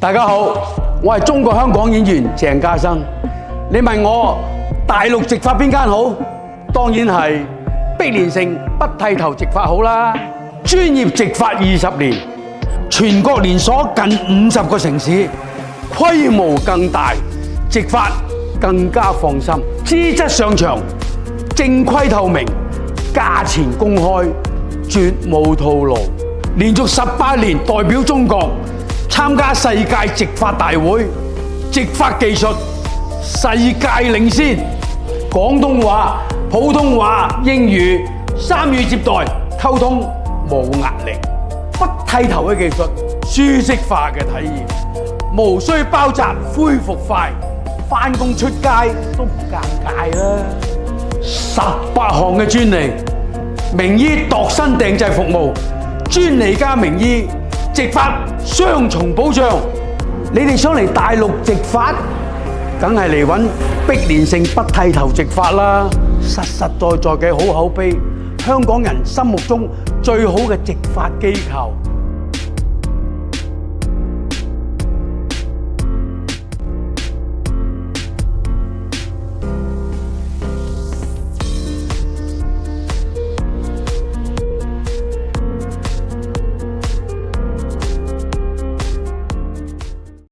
大家好，我係中國香港演員鄭家生。你問我大陸植髮邊間好？當然係碧蓮城不剃頭植髮好啦。專業植髮20年，全國連鎖近50個城市，規模更大，植髮更加放心，資質上場，正規透明，價錢公開，絕無套路。連續18年代表中國參加世界植髮大會，植髮技術世界領先，廣東話、普通話、英語3語接待，溝通冇壓力，不剃頭嘅技術，舒適化嘅體驗，無需包紮，恢復快，返工出街都唔尷尬啦。18項嘅專利，名醫度身訂製服務，專利加名醫，植髮雙重保障。你哋想嚟大陸植髮，梗係嚟揾碧蓮城不剃頭植髮啦，實實在在嘅好口碑，香港人心目中最好嘅植髮機構。